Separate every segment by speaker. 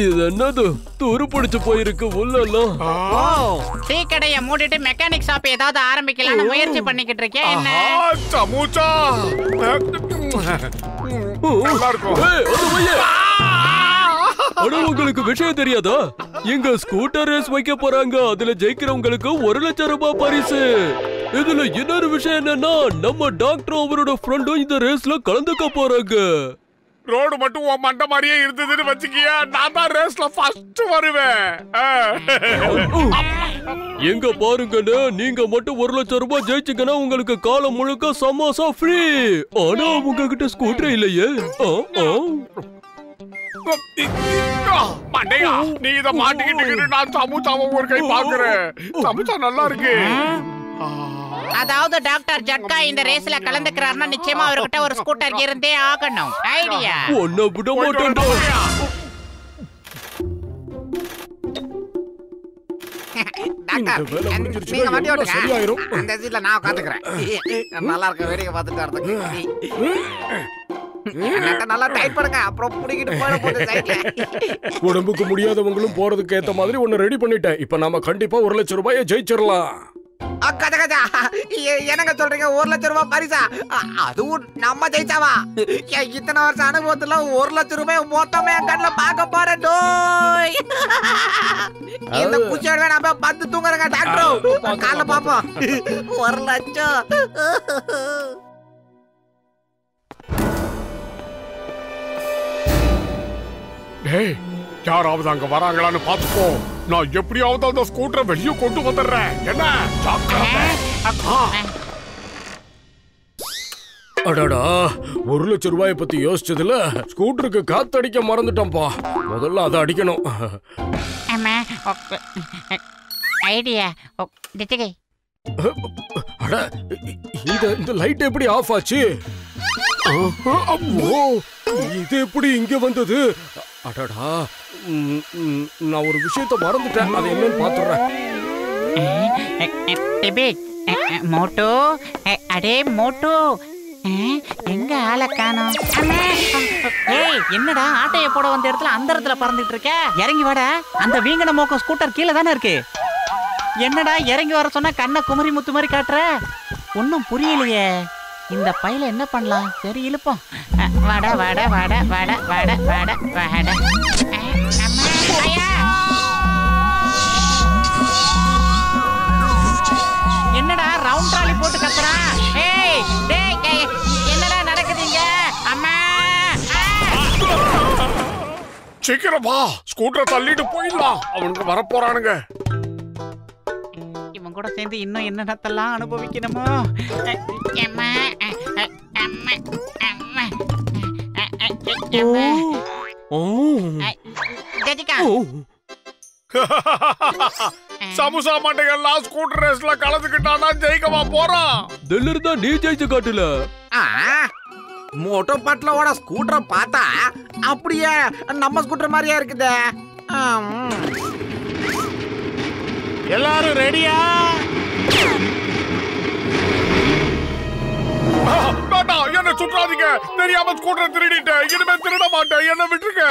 Speaker 1: இது என்னது துரு பிடிச்சு போயிருக்கு உள்ளலாம்.
Speaker 2: டீ கடையை மூடிட்டு மெக்கானிக் ஷாப் ஏதாவது ஆரம்பிக்கலாம்னு முயற்சி பண்ணிக்கிட்டு இருக்கேன். என்ன
Speaker 3: சமோசா
Speaker 1: உங்களுக்கு விஷயம் தெரியாதா? எங்க ஸ்கூட்டர் ரேஸ் வைக்க போறாங்க. அதுல ஜெயிக்கிறவங்களுக்கு 1 லட்சம் ரூபாய் பரிசு. இதுல இன்னொரு விஷயம் என்னன்னா, நம்ம டாக்டர் அவரோட ஃப்ரெண்டும் இந்த ரேஸ்ல கலந்துக்க போறாங்க.
Speaker 3: ரோடு மட்டும் உன் மண்ட மாதிரியே இருந்ததுன்னு வச்சுக்கிய, நான் தான் ரேஸ்ல ஃபர்ஸ்ட் வருவேன்.
Speaker 1: எங்க பாருங்கன்னு, நீங்க மட்டும் 1 லட்சம் ரூபாய் ஜெயிச்சீங்கன்னா உங்களுக்கு காலம் முழுக்க சமோசா ஃப்ரீ. ஆனா உங்ககிட்ட ஸ்கூட்டர் இல்லையே.
Speaker 3: மண்டையா, நீ இத மாட்டிக்கிட்டு நான் சமோசாவை ஒரு கை பாக்குறேன். சமோசா நல்லா இருக்கு.
Speaker 2: அதாவது டாக்டர் ஜட்கா இந்த ரேஸ்ல கலந்துக்கிறாருன்னா நிச்சயமா அவர்கிட்ட ஒரு ஸ்கூட்டர் இருந்தே ஆகணும். ஐடியா
Speaker 1: ஒன்ன விட மாட்டேன்டா.
Speaker 2: டாக்டர் நீங்க வண்டி ஓட்டுங்க. அந்த சீட்ல நான் உட்காந்துக்கிறேன். நல்லா இருக்க வேடிக்கை பார்த்துட்டு வரதுக்கு. நல்லா டைட் பண்ணுங்க, அப்புறம் புடிக்கிட்டு போயிட போகுது சைட்ல.
Speaker 4: உடம்புக்கு முடியாதவங்களும் போறதுக்கு ஏத்த மாதிரி ஒன்னு ரெடி பண்ணிட்டேன். இப்ப நாம கண்டிப்பா 1 லட்சம் ரூபாயை ஜெயிச்சிடலாம்.
Speaker 2: என்னங்க சொல்றீங்க? 1 லட்சம் ரூபாய் பரிசா? அதுவும் நம்ம ஜெயிச்சாவா? இத்தனை வருஷம் அனுபவத்துல 1 லட்சம் ரூபாய் மொத்தமே என் கண்ணுல பார்க்க போறேன். இந்த குச்சியோட நம்ம பத்து தூங்குறங்க டாக்டர். காலைல பாப்போம். 1 லட்சம்.
Speaker 3: டேய், யாராவது அங்க வராங்களான்னு பாத்துக்கோ. நான் எப்படியாவது அந்த ஸ்கூட்டரை வெளியே கொண்டு வந்துடுறேன். என்ன
Speaker 4: அடடா, 1 லட்சம் ரூபாயை பத்தி யோசிச்சதுல ஸ்கூட்டருக்கு காத்தடிக்க மறந்துட்டோம்பா. முதல்ல அதை அடிக்கணும்.
Speaker 2: ஐடியா.
Speaker 4: அட, இந்த லைட் எப்படி ஆஃப் ஆச்சு? இது எப்படி இங்க வந்தது? அடடா, நான் ஒரு விஷயத்தை மறந்துட்டேன். அது என்னன்னு பாத்துறேன்.
Speaker 2: மோட்டோ, அடே மோட்டோ, எங்க ஆளை காணோம்? என்னடா ஆட்டைய போட வந்த இடத்துல அந்த இடத்துல பறந்துட்டு இருக்க? இறங்கி வாடா. அந்த வீங்கன மோக்கம் ஸ்கூட்டர் கீழே தானே இருக்கு. என்னடா இறங்கி வர சொன்னா கண்ணை குமரி முத்து மாதிரி காட்டுற? ஒன்னும் புரியலையே. இந்த பையில என்ன பண்ணலாம்? சரி இழுப்போம். வாடா வாடா வாடா வாடா வாடா வாடா வாடா. என்னடா ரவுண்ட் ட்ராலி போட்டு கத்துறா? என்னடா நடக்குதுங்க? அம்மா
Speaker 3: சீக்கிரம் வா, ஸ்கூட்டரை தள்ளிட்டு போயிடலாம். அவனுக்கு வரப்போறானுங்க.
Speaker 2: இவன் கூட சேர்ந்து இன்னும் என்னென்னத்தெல்லாம் அனுபவிக்கணுமோ.
Speaker 3: சமோசா மண்டைகள்லாம் ஸ்கூட்டர் ரேஸ்ல கலந்துக்கிட்டானா ஜெயிக்கவா போறான்.
Speaker 1: தில்லர் தான் நீ ஜெயிச்சு காட்டுல.
Speaker 2: மோட்டோ பட்லோட ஸ்கூட்டரை பார்த்தா அப்படியே நம்ம ஸ்கூட்டர் மாதிரியா இருக்குதே.
Speaker 3: எல்லாரும் ரெடியா? என்ன சுற்றாதீங்க. தெரியாம ஸ்கூட்டர் திருடிட்டேன். இனிமே திருட மாட்டேன். என்ன விட்டுருக்க.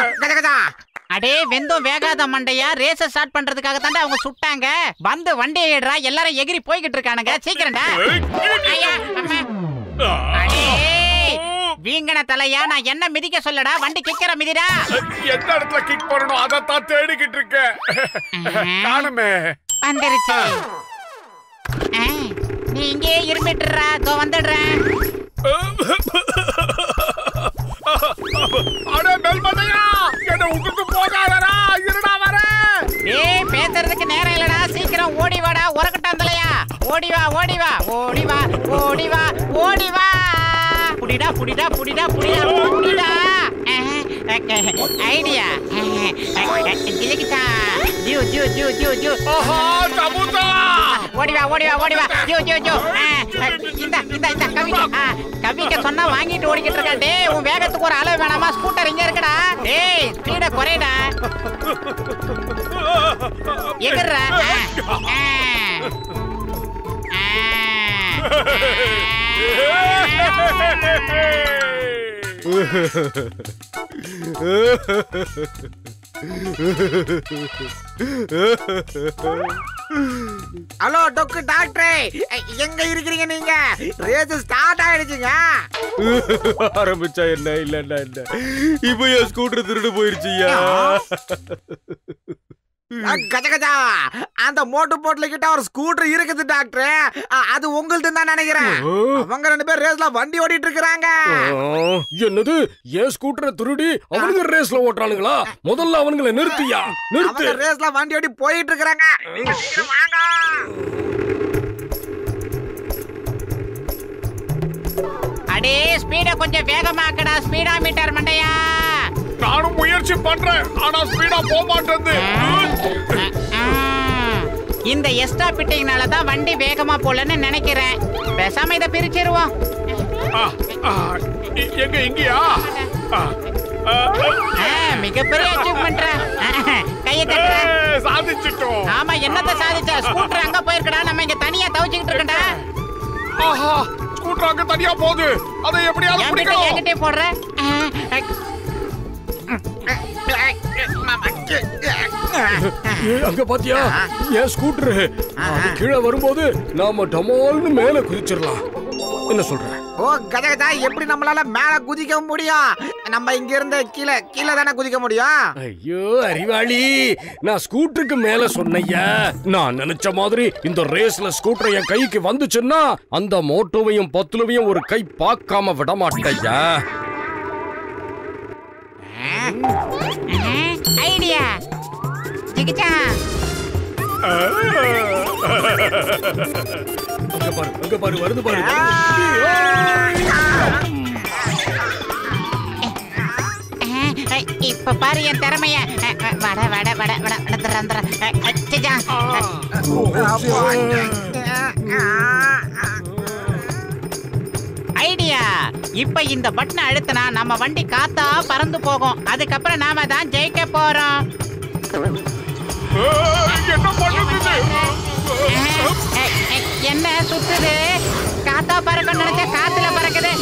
Speaker 2: அடே வெந்தம் வேகாத மண்டையா, ரேஸ ஸ்டார்ட் பண்றதுக்காக தாண்டா அவங்க சுட்டாங்க. வந்து வண்டியை ஏடுறா. எல்லாரும் எகிரி போய்கிட்டு இருக்கானுங்க. சீக்கிரம்டா. வீங்கன தலையா, நான் என்ன மிதிக்க சொல்லடா? வண்டி கிக்கற மிதிடா.
Speaker 3: எந்த இடத்துல கிக் பண்ணணும் அதத்தான் தேடிக்கிட்டு இருக்கேன். காணுமே.
Speaker 2: வந்துருச்சு. நீ இங்கே இருமிட்டுறா. தோ வந்துடுறேன்.
Speaker 3: அடே மெல்மதையா, என்ன விட்டுட்டு போகாதடா. இருடா வரேன்.
Speaker 2: ஏய், பேசுறதுக்கு நேரம் இல்லடா. சீக்கிரம் ஓடி வாடா. உரக்கட்டாந்தலையா, ஓடி வா ஓடி வா ஓடி வா ஓடி வா ஓடி வா. புடிடா புடிடா புடிடா புடிடா புடிடா. ஐடியா. கிளிக்கிட்டா. ஜூ ஜூ ஜூ ஜூ ஜூ.
Speaker 3: ஓஹோ சமோசா.
Speaker 2: ஓடி வா ஓடி வா ஓடி வா. ஜூ ஜூ ஜூ. இந்த இந்த இந்த கவிக்கா. கவிக்க சொன்னா வாங்கிட்டு ஓடிக்கிட்டு இருக்கா. டேய், உன் வேகத்துக்கு ஒரு அளவு வேணாமா? ஸ்கூட்டர் இங்க இருக்குடா. டேய், ஸ்பீட குறைடா. எகறா.
Speaker 5: ஹலோ டொக்கு டாக்டரே, எங்க இருக்கிறீங்க நீங்க? ரேஸ் ஸ்டார்ட் ஆயிடுச்சுங்க.
Speaker 4: ஆரம்பிச்சா என்ன இல்லன்னா என்ன, இப்ப என் ஸ்கூட்டர் திருடு போயிருச்சியா?
Speaker 5: கஜ கஜா, அந்த மோட்டு போட்ல கிட்ட ஒரு ஸ்கூட்டர் இருக்குது டாக்டர். அது உங்களுது தான் நினைக்கிறேன். அவங்க 2 பேர் ரேஸ்ல வண்டி ஓடிட்டு இருக்காங்க.
Speaker 4: என்னது, என் ஸ்கூட்டரை திருடி அவனுங்க ரேஸ்ல ஓட்டுறானுங்களா? முதல்ல அவனுங்களை நிறுத்தியா, நிறுத்து.
Speaker 5: அவங்க ரேஸ்ல வண்டி ஓடி போயிட்டு இருக்காங்க. வாங்க.
Speaker 2: அடே ஸ்பீட கொஞ்சம் வேகமாக்கடா, ஸ்பீடா மீட்டர் மண்டையா.
Speaker 3: நானும் முயற்சி பண்றேன், ஆனா ஸ்பீடா போக மாட்டேங்குது.
Speaker 2: இந்த எக்ஸ்ட்ரா பிட்டிங்னால தான் வண்டி வேகமா போலன்னு நினைக்கிறேன். பேசாம இத பிரிச்சிருவோம்.
Speaker 3: எங்க இங்கயா?
Speaker 2: மிகப்பெரிய அச்சீவ்மென்ட். கையை தட்டுற.
Speaker 3: சாதிச்சிட்டோம்.
Speaker 2: ஆமா, என்னத்த சாதிச்ச? ஸ்கூட்டர் அங்க போயிருக்கடா, நம்ம இங்க தனியா தவிச்சிட்டு இருக்கடா.
Speaker 3: ஆஹா, ஸ்கூட்டர் அங்க தனியா போகுது. அதை எப்படியாவது பிடிக்கணும்.
Speaker 2: என்கிட்ட போடுற.
Speaker 4: அங்க பாத்தியா, என் ஸ்கூட்டர் கீழே வரும்போது நாம டமால்னு மேல குதிச்சிடலாம். என்ன சொல்ற?
Speaker 5: ஓ கஜ கஜா, எப்படி நம்மளால மேல குதிக்க முடியும்? நம்ம இங்க இருந்து கீழே கீழே தானே குதிக்க முடியும்.
Speaker 4: ஐயோ அறிவாளி, நான் ஸ்கூட்டருக்கு மேல சொன்னையா. நான் நினைச்ச மாதிரி இந்த ரேஸ்ல ஸ்கூட்டர் என் கைக்கு வந்துச்சுன்னா அந்த மோட்டோவையும் பத்துலவையும் ஒரு கை பார்க்காம விட மாட்டேயா.
Speaker 2: ஐடியா ஜிகிச்சா.
Speaker 4: அங்க பாரு வருது பாரு.
Speaker 2: இப்ப பாரு என் திறமைய. வட வட வட வட வந்துடுற. ஐடியா, இப்ப இந்த பட்டனை அழுத்தினா நம்ம வண்டி காத்தா பறந்து போகும். அதுக்கப்புறம் நாம தான் ஜெயிக்க போறோம்.
Speaker 3: என்ன பண்ணுது?
Speaker 2: என்ன சுத்துது? காத்தா பறக்க நினைச்சா காத்துல பறக்குது.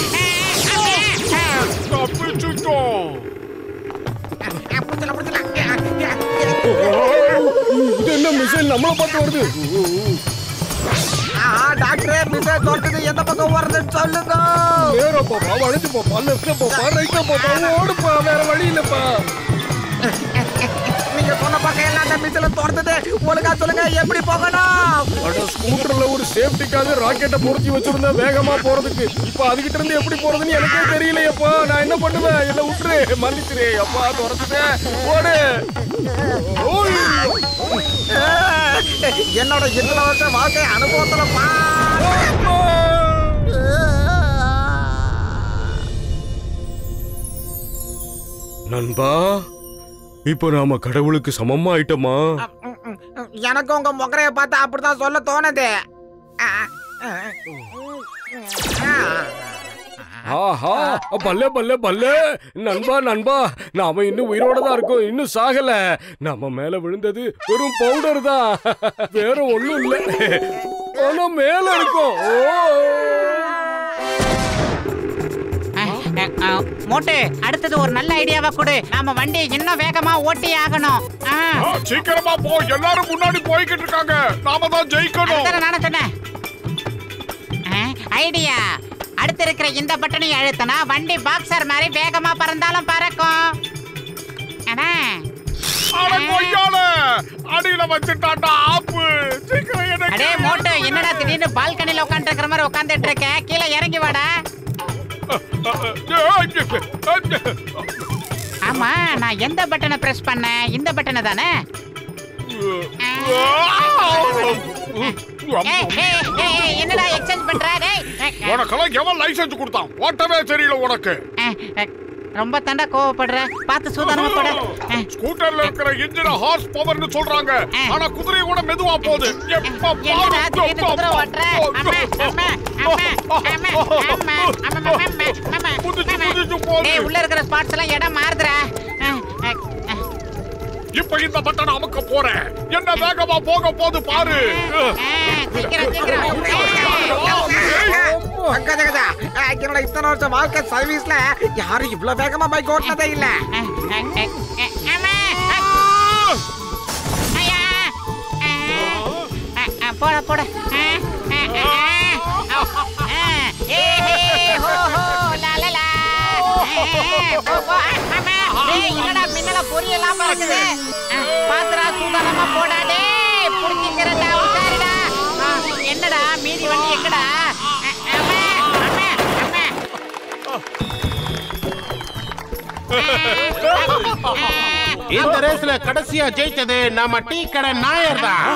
Speaker 4: இது என்ன மிசைல் நம்மள பார்த்து வருது?
Speaker 5: டாக்டரே, மிசைல் தோட்டது எந்த பக்கம் வருதுன்னு சொல்லுங்க.
Speaker 4: நேரா போப்பா, வளைஞ்சு போப்பா, லெஃப்ட்ல போப்பா, ரைட்ல போப்பா, ஓடுப்பா, வேற வழி இல்லப்பா.
Speaker 5: நீங்க சொன்ன பக்கம் எல்லாம் அந்த மிசைல தோட்டது. ஒழுங்கா சொல்லுங்க, எப்படி போகணும்?
Speaker 4: அட, ஸ்கூட்டர்ல ஒரு சேஃப்டிக்காக ராக்கெட்டை பொருத்தி வச்சிருந்தா வேகமா போறதுக்கு. இப்ப அதுகிட்ட இருந்து எப்படி போறதுன்னு எனக்கே தெரியலையப்பா. நான் என்ன பண்ணுவேன்? என்ன விட்டுரு, மன்னிச்சிரு அப்பா, துரத்துட்டேன், ஓடு.
Speaker 5: என்னோட இத்தனை வருஷ வாழ்க்கை அனுபவத்துல
Speaker 4: நண்பா, இப்ப நாம கடவுளுக்கு சமமா ஆயிட்டோமா?
Speaker 5: எனக்கு உங்க முகரைய பார்த்தா அப்படிதான் சொல்ல தோணுது.
Speaker 4: ஆஹா, பல்லே பல்லே பல்லே. நண்பா நண்பா, நாம இன்னும் உயிரோட தான் இருக்கோம், இன்னும் சாகல. நம்ம மேல விழுந்தது வெறும் பவுடர் தான், வேற ஒண்ணும் இல்ல. ஆனா மேல இருக்கோம்.
Speaker 2: மோட்டு, அடுத்தது ஒரு நல்ல ஐடியாவா கொடு. நாம வண்டி இன்னும் வேகமா ஓட்டி ஆகணும்.
Speaker 3: சீக்கிரமா போ, எல்லாரும் முன்னாடி போய்கிட்டு இருக்காங்க. நாம தான் ஜெயிக்கணும்.
Speaker 2: நானும் சொன்னேன். ஐடியா, அடுத்து இருக்கிற இந்த பட்டனை அழுத்தினா வண்டி பாக்ஸர் மாதிரி வேகமா பறந்தாலும் பறக்கும்.
Speaker 3: அடியில வச்சுட்டாண்டா ஆப்பு.
Speaker 2: அடே மோட்டு, என்னடா திடீர்னு பால்கனில உட்கார்ந்து இருக்கிற மாதிரி உட்கார்ந்துட்டு இருக்க? கீழே இறங்கி வாடா. ஆமா, நான் எந்த பட்டனை பிரஸ் பண்ணேன்? இந்த பட்டனை தானே. என்னடா எக்ஸ்சேஞ்ச் பண்ற?
Speaker 3: உனக்கெல்லாம் எவன் லைசன்ஸ் கொடுத்தான்? ஓட்டவே தெரியல உனக்கு.
Speaker 2: ரொம்ப தண்டா கோவப்படுற, பார்த்து சூதானமா போடு.
Speaker 3: ஸ்கூட்டர்ல இருக்கிற இன்ஜின் ஹார்ஸ் பவர்னு சொல்றாங்க, ஆனா குதிரை கூட மெதுவா போகுது. எப்ப
Speaker 2: குதிரை ஓட்டுற? உள்ள இருக்கிற ஸ்பாட்ஸ் எல்லாம் இடம் மாறுதுடா.
Speaker 3: இப்ப இந்த பட்டனை அமுக்க போறேன். என்ன வேகமா போக போது பாரு.
Speaker 5: என்னோட இத்தனை வருஷம் வாழ்க்கை சர்வீஸ்ல யாரும் இவ்வளவு வேகமா பைக் ஓட்டினதே இல்ல.
Speaker 2: போட போட என்னடா மின்னல பொரியலாம் இருக்குது. பாத்திரா சூதானமா போடாடே புடிச்சிக்கிறடா உசாரிடா. என்னடா மீதி வண்டி எங்கடா?
Speaker 6: இந்த ரேஸ்ல கடைசியா ஜெயிச்சது நம்ம டீ கடை நாயர் தான்.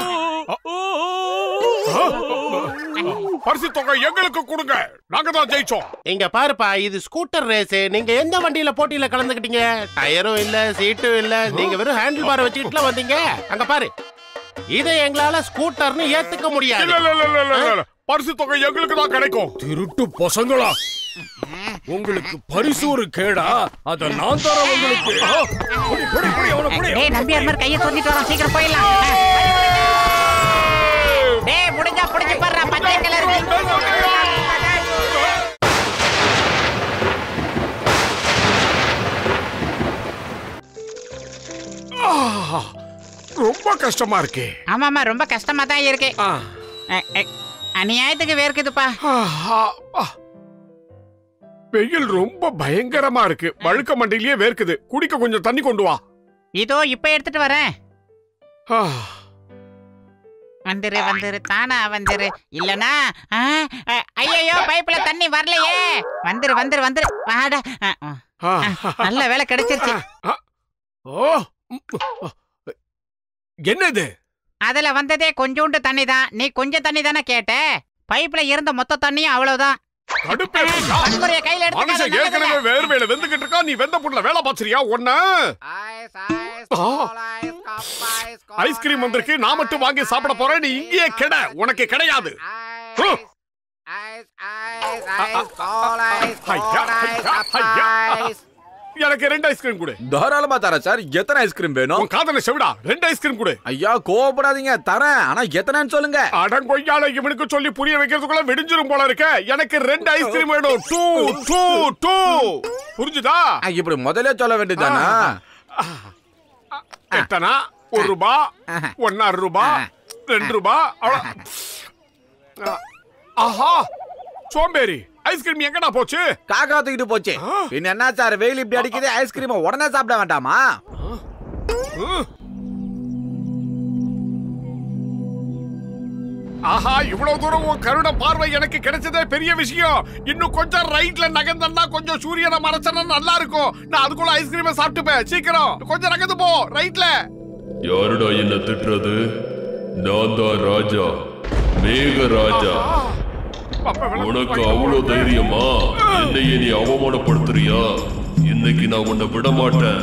Speaker 3: பரிசு தொகை எங்களுக்கு கொடுங்க, நாங்க தான் ஜெயிச்சோம்.
Speaker 6: இங்க பாருப்பா, இது ஸ்கூட்டர் ரேஸ். நீங்க எந்த வண்டியில போட்டியில கலந்துக்கிட்டீங்க? டயரும் இல்ல, சீட்டும் இல்ல, நீங்க வெறும் ஹேண்டில் பார் வச்சுக்கிட்டுல வந்தீங்க. அங்க பாரு, இதை எங்களால ஸ்கூட்டர்னு ஏத்துக்க முடியாது.
Speaker 3: பரிசு தொகை எங்களுக்கு தான் கிடைக்கும்.
Speaker 4: திருட்டு பசங்களா, உங்களுக்கு பரிசு ஒரு கேடா? அத நான் தரேன் உங்களுக்கு.
Speaker 2: நம்பியார் மாதிரி கையை சொல்லிட்டு வரோம், சீக்கிரம் போயிடலாம். டேய் முடிஞ்சா புடிச்சு பாருடா பச்சை கலர்.
Speaker 3: ரொம்ப கஷ்டமா இருக்கு.
Speaker 2: ஆமாமா ரொம்ப கஷ்டமா தான் இருக்கு. அநியாயத்துக்கு வேர்க்குதுப்பா.
Speaker 3: வெயில் ரொம்ப பயங்கரமா இருக்கு. வழுக்க மண்டிலேயே வேர்க்குது. குடிக்க கொஞ்சம் தண்ணி கொண்டு வா.
Speaker 2: இதோ இப்ப எடுத்துட்டு வரேன். வந்துரு வந்துரு தானா வந்துரு. இல்லனா ஐயோ பைப்ல தண்ணி வரலையே. வந்துரு வந்துரு வந்துரு வாடா. நல்ல வேலை கிடைச்சிருச்சு.
Speaker 3: என்னது?
Speaker 2: அதுல வந்ததே கொஞ்சோண்டு தண்ணி தான். நீ கொஞ்சம் தண்ணி தானே கேட்ட. பைப்ல இருந்த மொத்த தண்ணியும் அவ்வளவுதான். கையில
Speaker 3: ஏற்கனவே வேர்வையில வெந்துகிட்டு இருக்கா. நீ வெந்த புட்ல வேலை பாத்துறியா? ஒண்ணு ஐஸ்கிரீம் வந்திருக்கு. நான் மட்டும் வாங்கி சாப்பிட போறேன். நீ இங்கேயே கெட. உனக்கு கிடையாது. எனக்கு 2 ஐஸ்கிரீம் கொடு.
Speaker 5: தாராளமா தரேன் சார். எத்தனை ஐஸ்கிரீம் வேணும்?
Speaker 3: காதல செவிடா, 2 ஐஸ்கிரீம் கொடு.
Speaker 5: ஐயா கோவப்படாதீங்க, தரேன். ஆனா எத்தனைன்னு சொல்லுங்க.
Speaker 3: அடங்கொய்யால இவனுக்கு சொல்லி புரிய வைக்கிறதுக்குள்ள விடிஞ்சிரும் போல இருக்க. எனக்கு 2 ஐஸ்கிரீம் வேணும். 2 புரிஞ்சுதா?
Speaker 5: இப்படி முதல்ல சொல்ல வேண்டியதானா?
Speaker 3: எத்தனா? 1 ரூபாய், 1.5 ரூபாய், 2 ரூபாய். ஆஹா, சோம்பேறி. ஐஸ்கிரீம் எங்கடா போச்சு?
Speaker 5: காக்கா தூக்கிட்டு போச்சு. பின்ன என்ன சார், வெயில் இப்படி அடிக்குது, ஐஸ்கிரீம் உடனே சாப்பிட வேண்டாமா?
Speaker 3: ஆஹா, இவ்வளவு தூரம் உன் கருணை பார்வை எனக்கு கிடைச்சதே பெரிய விஷயம். இன்னும் கொஞ்சம் ரைட்ல நகர்ந்தா கொஞ்சம் சூரியனை மறைச்சா நல்லா இருக்கும். நான் அதுக்குள்ள ஐஸ்கிரீமை சாப்பிட்டுப்பேன். சீக்கிரம் கொஞ்சம் நகர்ந்து போ ரைட்ல.
Speaker 1: யாருடா என்ன திட்டுறது? நான் தான் ராஜா, மேக ராஜா. உனக்கு அவ்வளவு தைரியமா? என்னையே நீ அவமானப்படுத்துறியா? இன்னைக்கு நான் உன்னை விட மாட்டேன்.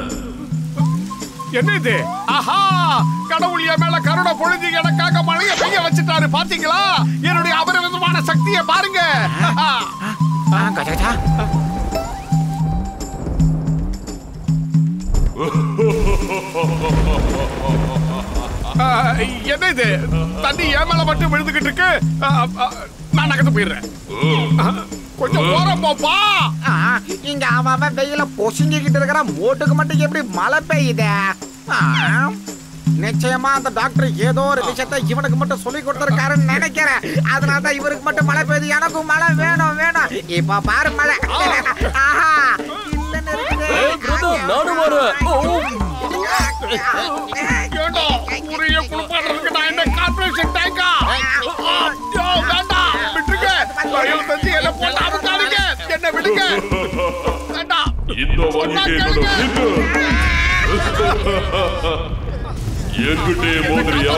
Speaker 3: என்ன இது? ஆஹா, கடவுள் என் மேல கருணை பொழுது எனக்காக மழைய பெய்ய வச்சுட்டாரு. பாத்தீங்களா? என்னுடைய அபரிமிதமான சக்தியை பாருங்க. என்ன இது? தண்ணி என் மேல மட்டும் விழுந்துகிட்டு இருக்கு. நான் நகர்ந்து போயிடுறேன். கொஞ்சம் ஓரம் போப்பா.
Speaker 5: இங்க அவன் வெயில பொசுங்கிக்கிட்டு இருக்கிற மோட்டுக்கு மட்டும் எப்படி மழை பெய்யுது? நிச்சயமா அந்த டாக்டர் ஏதோ ஒரு விஷயத்தை இவனுக்கு மட்டும் சொல்லி கொடுத்திருக்காருன்னு நினைக்கிறேன். அதனாலதான் இவருக்கு மட்டும் மழை பெய்யுது. எனக்கும் மழை வேணும் வேணும். இப்ப பாரு மழை. ஆஹா, இல்லன்னு இருக்குது.
Speaker 1: நானும் வரேன்.
Speaker 3: உரிய குளிப்பாடுறதுக்கு நான் என்ன கார்பரேஷன் டேங்கா? வேண்டாம், விட்டுருங்க. தயவு செஞ்சு என்ன போட்டு அமுக்காதீங்க. என்ன விடுங்க. வேண்டாம்.
Speaker 1: இந்த வண்டிக்கு என்கிட்டே மோதிரியா?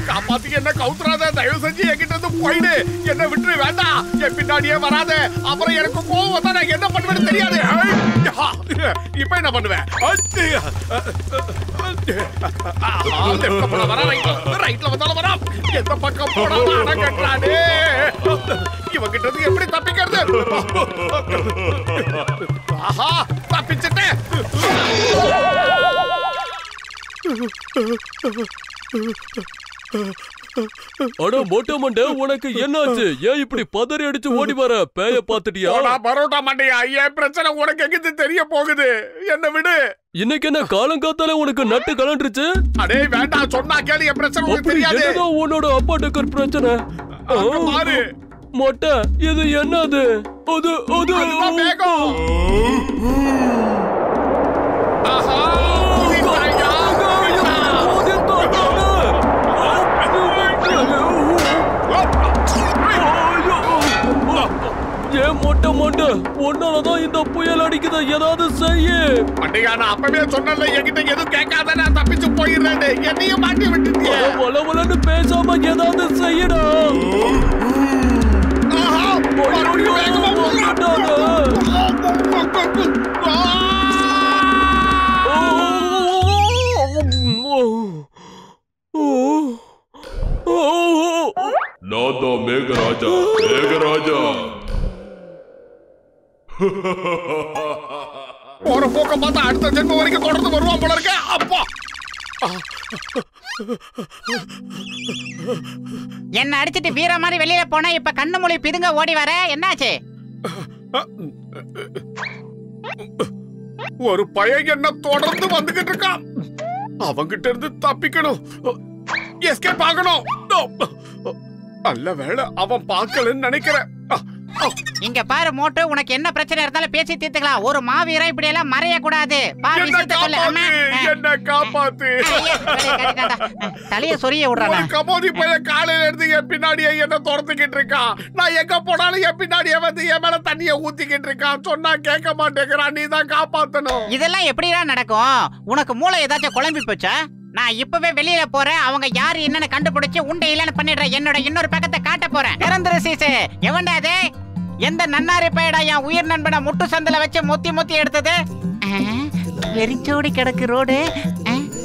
Speaker 3: காப்பாத்தி என்ன கவுத்துறாத. தயவு செஞ்சு என்கிட்ட இருந்து போயிடு. என்ன விட்டுரு. வேண்டாம், என் பின்னாடியே வராத. அப்புறம் எனக்கு கோவம் வந்தா நான் என்ன பண்ணுவேன்னு தெரியாது. இப்ப என்ன பண்ணுவேன்? ரைட்ல வந்தாலும் வரா. எந்த பக்கம் போனா கட்டுறானே. இவங்கிட்ட இருந்து எப்படி தப்பிக்கிறது? ஆஹா, தப்பிச்சுட்டேன்.
Speaker 1: அட மொட்டை மண்டை, உனக்கு என்னாச்சு? ஏன் இப்படி பதறி அடிச்சு ஓடி வர? பேய பாத்துட்டியா?
Speaker 3: பரோட்டா மண்டையா, என் பிரச்சனை உனக்கு எங்கிட்டு தெரிய போகுது? என்ன விடு.
Speaker 1: இன்னைக்கு என்ன காலங்காத்தால உனக்கு நட்டு கலண்டுருச்சு?
Speaker 3: அடே வேண்டாம், சொன்னா கேளு, என் பிரச்சனை உனக்கு தெரியாது.
Speaker 1: என்னதான் உன்னோட அப்பா டக்கர் பிரச்சனை?
Speaker 3: பாரு
Speaker 1: மொட்டை, இது என்னது? அது அது
Speaker 3: வேகம். ஆஹா,
Speaker 1: ஏன் மொட்டை மொட்டை, உன்னாலதான் இந்த புயல் அடிக்குது, ஏதாவது செய்ய.
Speaker 3: மண்டையா, நான் அப்பவே சொன்னல, என்கிட்ட எதுவும் கேட்காத, நான் தப்பிச்சு போயிடுறேன். என்னையும் மாட்டி விட்டுட்டியே.
Speaker 1: வளவலன்னு பேசாம ஏதாவது செய்யடா.
Speaker 7: நான் தான் மேகராஜா. மேகராஜா
Speaker 3: போற போக்க பார்த்தா அடுத்த ஜென்மம் வரைக்கும் தொடர்ந்து வருவான் போல இருக்க. அப்பா,
Speaker 2: என்ன அடிச்சிட்டு வீர மாதிரி வெளியில போனா இப்ப கண்ணு மொழி பிதுங்க ஓடி வர, என்னாச்சு?
Speaker 3: ஒரு பையன் என்ன தொடர்ந்து வந்துகிட்டு இருக்கான். அவங்கிட்ட இருந்து தப்பிக்கணும், எஸ்கேப் ஆகணும். நல்ல வேளை அவன் பார்க்கலன்னு நினைக்கிறேன்.
Speaker 2: இங்க பாரு மோட்டு, உனக்கு என்ன பிரச்சனை இருந்தாலும் பேசி தீர்த்துக்கலாம். ஒரு மாவீரா இப்படி எல்லாம் மறைய கூடாது.
Speaker 3: என்ன காப்பாத்து.
Speaker 2: தலைய சொரிய விடுறாங்க.
Speaker 3: கமோதி பையன் காலையில இருந்து என் பின்னாடியே என்ன துரத்துக்கிட்டு இருக்கான். நான் எங்க போனாலும் என் பின்னாடியே வந்து என் மேல தண்ணிய ஊத்திக்கிட்டு இருக்கான். சொன்னா கேட்க மாட்டேங்கிறான். நீ தான் காப்பாத்தணும்.
Speaker 2: இதெல்லாம் எப்படிதான் நடக்கும்? உனக்கு மூளை ஏதாச்சும் குழம்பி போச்சா? நான் இப்பவே வெளியில போறேன். அவங்க யாரு என்னன்னு கண்டுபிடிச்சு உண்டை இல்லன்னு பண்ணிடுறேன். என்னோட இன்னொரு பக்கத்தை காட்ட போறேன். நிரந்தர சீசு எவன்டா அது? எந்த நன்னாரி பையடா என் உயிர் நண்பனை முட்டு சந்தில வச்சு மொத்தி மொத்தி எடுத்தது? வெறிச்சோடி கிடக்கு ரோடு.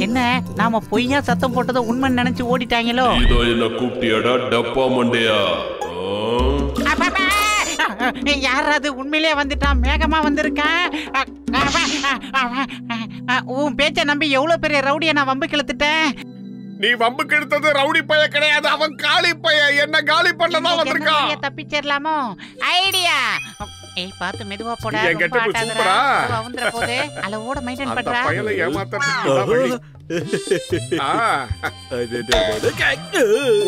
Speaker 2: என்ன நாம பொய்யா சத்தம் போட்டதை உண்மை நினைச்சு ஓடிட்டாங்களோ?
Speaker 7: இதோ என்ன கூப்பிட்டியாடா டப்பா மண்டையா?
Speaker 2: யாராவது உண்மையிலே வந்துட்டான், மேகமா வந்திருக்கான். உன் பேச்ச நம்பி எவ்வளவு பெரிய ரவுடிய நான் வம்பு கிழத்துட்டேன்.
Speaker 3: நீ வம்பு கிழத்தது ரவுடி பைய கிடையாது, அவன் காளி பைய. என்ன காலி பண்ணதான் வந்திருக்கான்.
Speaker 2: தப்பிச்சிடலாமோ? ஐடியா. ஏய் பாத்து மெதுவா போடா.
Speaker 3: என் கெட்டப்பு சூப்பரா.
Speaker 2: வந்துற போதே அளவோட மெயின்டெய்ன் பண்றா.
Speaker 3: அந்த பையல ஏமாத்தறதுக்கு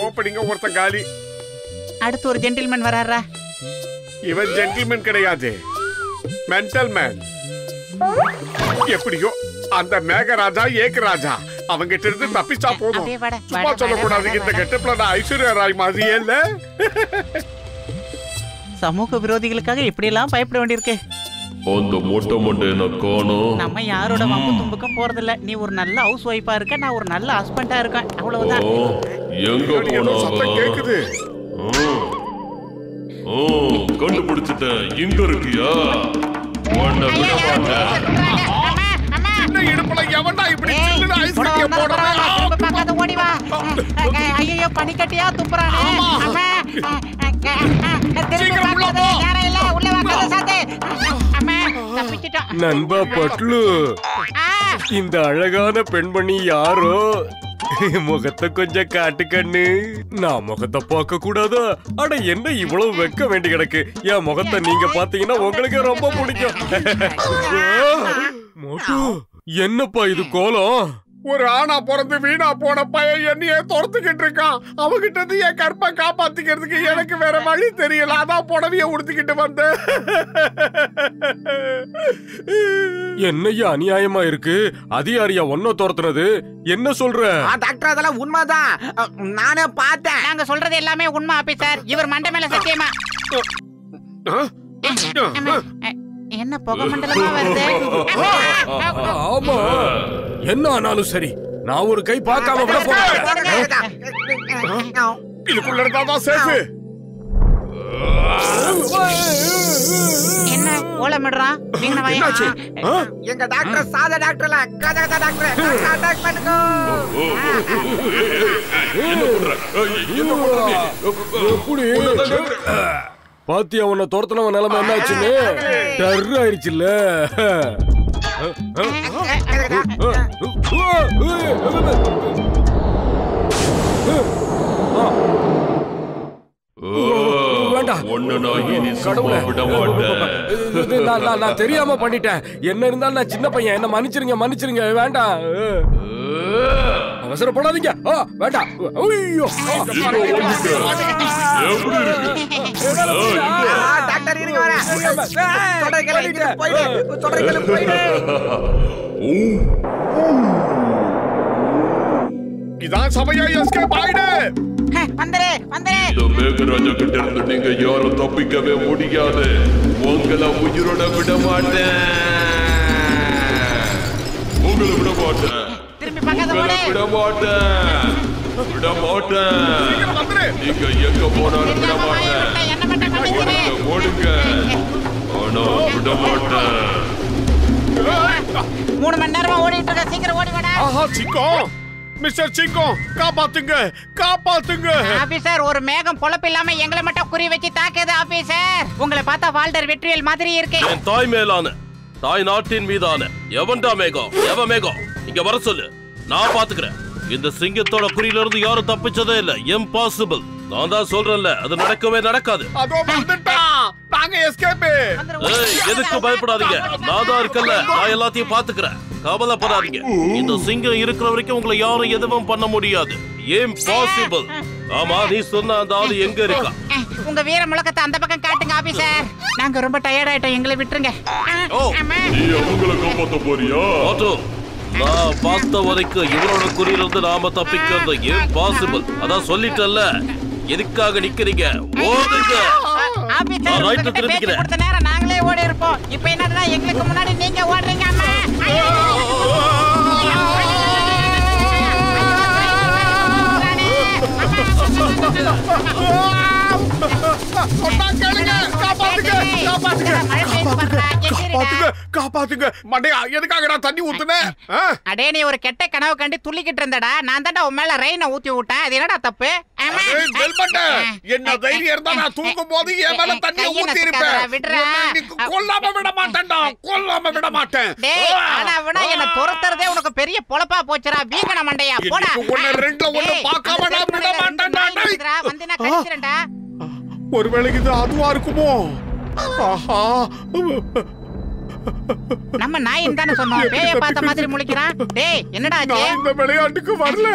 Speaker 3: ஓப்பனிங்க ஒருத்த காலி.
Speaker 2: அடுத்து ஒரு ஜென்டில்மேன் வராரா.
Speaker 3: இவன் ஜென்டில்மேன் கிடையாது, மென்டல் மேன். எப்படியோ அந்த மேகராஜா ஏகராஜா அவங்கிட்ட இருந்து தப்பிச்சா போதும். சும்மா சொல்லக்கூடாது. இந்த கெட்டப்ல நான் ஐஸ்வர்யா ராய் மாதிரியே இல்ல.
Speaker 2: சமூக விரோதிகளுக்காக இப்படி எல்லாம் பயப்பட வேண்டியிருக்கு.
Speaker 7: அந்த மொட்டை மண்டையை காணோம்.
Speaker 2: நம்ம யாரோட வம்பு தும்புக்கும் போறதில்ல. நீ ஒரு நல்ல ஹவுஸ் ஒய்ஃபா இருக்க, நான் ஒரு நல்ல ஹஸ்பண்டா இருக்கேன். அவ்வளவுதான்.
Speaker 7: எங்க
Speaker 3: சத்தம் கேக்குது.
Speaker 7: கண்டுபிடிச்சிட்டேன். இங்க இருக்கியா?
Speaker 3: இடுப்புல எவன்டா இப்படி சில்லுன்னு ஐஸ் கட்டிய போடுறான்?
Speaker 2: பக்கத்து ஓடி வா. ஐயோ பனிக்கட்டியா துப்புறானே.
Speaker 3: சீக்கிரம் உள்ள போ.
Speaker 2: யாரே இல்ல, உள்ள வா. கதை சாத்து. அம்மா தப்பிச்சிட்டோம்.
Speaker 4: நண்பா பட்லு, இந்த அழகான பெண்மணி யாரோ? முகத்தை கொஞ்சம் காட்டு கண்ணு. நான் முகத்தை பார்க்க கூடாதா? அட என்ன இவ்வளவு வெக்க வேண்டி கிடக்கு. என் முகத்தை நீங்க பாத்தீங்கன்னா உங்களுக்கு ரொம்ப பிடிக்கும். என்னப்பா இது கோலம்?
Speaker 3: ஒரு ஆணா பிறந்து வீணா போன பையன் என்னையே துரத்துக்கிட்டு இருக்கான். அவகிட்ட இருந்து என் கற்பை காப்பாத்திக்கிறதுக்கு எனக்கு வேற வழி தெரியல. அதான் புடவைய உடுத்திக்கிட்டு வந்தேன்.
Speaker 4: என்னையா அநியாயமா இருக்கு? அதிகாரியா ஒன்ன துரத்துனது? என்ன சொல்ற?
Speaker 5: டாக்டர் அதெல்லாம் உண்மைதான், நானே பார்த்தேன்.
Speaker 2: நாங்க சொல்றது எல்லாமே உண்மை ஆபீசர். இவர் மண்டை மேல சத்தியமா. என்ன புகை மண்டலமா வருது?
Speaker 4: ஆமா, என்ன ஆனாலும் சரி, நான் ஒரு கை பார்க்காம விட போறேன்.
Speaker 3: இதுக்குள்ள இருந்தாதான் சேஃப்.
Speaker 2: என்ன ஓலமிடுறான்?
Speaker 5: எங்க டாக்டர் சாதா டாக்டர்ல கதை டாக்டர். அட்டாக் பண்ணுங்க.
Speaker 4: பாத்தியா உன்னை துரத்துனவன் நிலைமை என்னாச்சுன்னு? டர் ஆயிடுச்சுல்ல.
Speaker 7: அண்ணனா இனி சும்மா விட மாட்டேன்.
Speaker 4: நான் தெரியாம பண்ணிட்டேன். என்ன இருந்தாலும் நான் சின்ன பையன், என்ன மன்னிச்சிருங்க. வேண்டாம், அவசரப்படாதீங்க. வேண்டாம். ஐயோ,
Speaker 7: எப்படி இருக்கு?
Speaker 5: டாக்டர் இருங்க வர. தொடர்களை போயிடு.
Speaker 3: இதான் சமயம், எஸ்கேப் ஆயிடு.
Speaker 2: வந்துரு.
Speaker 7: இந்த மேகராஜா கிட்ட இருந்து நீங்க யாரும் தப்பிக்கவே முடியாது. உங்களை உயிரோட விட மாட்டேன்.
Speaker 2: திரும்பி பக்கத்துல ஓடு.
Speaker 7: விட மாட்டேன். நீங்க எங்க போனாலும் விட மாட்டேன்.
Speaker 2: என்ன பண்ண மாட்டேங்குது?
Speaker 7: ஓடுங்க. ஆனா விட மாட்டேன்.
Speaker 2: 3 மணி நேரமா ஓடிட்டு இருக்க. சீக்கிரம் ஓடி வாடா.
Speaker 3: ஆஹா, சிங்கம், மிஸ்டர் சிங்கம், காப்பாத்துங்க.
Speaker 2: ஆபீசர், ஒரு மேகம் பொழப்பு இல்லாம எங்களை மட்டும் குறி வச்சு தாக்குது ஆபீசர். உங்களை பார்த்தா வால்டர் வெற்றிவேல் மாதிரி இருக்கு.
Speaker 8: என் தாய் மேலான தாய் நாட்டின் மீதான எவன்டா மேகம்? மேகம் இங்க வர சொல்லு, நான் பாத்துக்கிறேன். இந்த சிங்கத்தோட குறியில இருந்து யாரும் தப்பிச்சதே இல்ல. இம்பாசிபிள். நான் தான் சொல்றேன்ல, அது நடக்கவே நடக்காது.
Speaker 3: அதோ வந்துட்டான். நாங்க எஸ்கேப்.
Speaker 8: எதுக்கு பயப்படாதீங்க, நான் தான் இருக்கல. நான் எல்லாத்தையும் பாத்துக்கிறேன், கவலைப்படாதீங்க. இந்த சிங்கம் இருக்கிற வரைக்கும் உங்களை யாரும் எதுவும் பண்ண முடியாது. இம்பாசிபிள். ஆமா, நீ சொன்ன அந்த ஆளு எங்க இருக்கா?
Speaker 2: உங்க வீர முழக்கத்தை அந்த பக்கம் காட்டுங்க ஆபீசர். நாங்க ரொம்ப டயர்ட் ஆயிட்டோம், எங்களை விட்டுருங்க.
Speaker 7: நீ அவங்கள காப்பாத்த போறியா?
Speaker 8: நான் பார்த்த வரைக்கும் இவரோட குறியில இருந்து நாம தப்பிக்கிறது இம்பாசிபிள். அதான் சொல்லிட்டல்ல, எதுக்காக நிக்கிறீங்க? ஓடுங்க.
Speaker 2: ஆபீசர்,
Speaker 8: ரைட் திரும்பிக்கிறேன்.
Speaker 2: கொடுத்த நேரம் நாங்களே ஓடி இருப்போம். இப்போ என்னடா எங்களுக்கு முன்னாடி நீங்க ஓடுறீங்க? அம்மா
Speaker 3: காப்பாத்துங்க. மண்டையா, எதுக்காகடா தண்ணி ஊத்துன?
Speaker 2: அடே, நீ ஒரு கெட்ட கனவு கண்டு துள்ளிக்கிட்டு இருந்தடா. நான் தான்டா உன் மேல ரெயினை ஊத்தி விட்டேன். அது என்னடா தப்பு?
Speaker 3: என்ன தைரியம் இருந்தா நான் தூங்கும் போது என் மேல தண்ணி ஊத்தி இருப்பேன். கொல்லாம விட மாட்டேன்.
Speaker 2: என்ன துரத்துறதே உனக்கு பெரிய பொழப்பா போச்சுடா வீகன மண்டையா. போடா. வந்து நான் கடிச்சிரேன்டா.
Speaker 3: ஒருவேளை இது அதுவா இருக்குமோ?
Speaker 2: நம்ம நாயின் தானே சொன்னோம். பேய பார்த்த மாதிரி முழிக்கிறான். டேய், என்னடா ஆச்சு?
Speaker 3: இந்த விளையாட்டுக்கு வரல.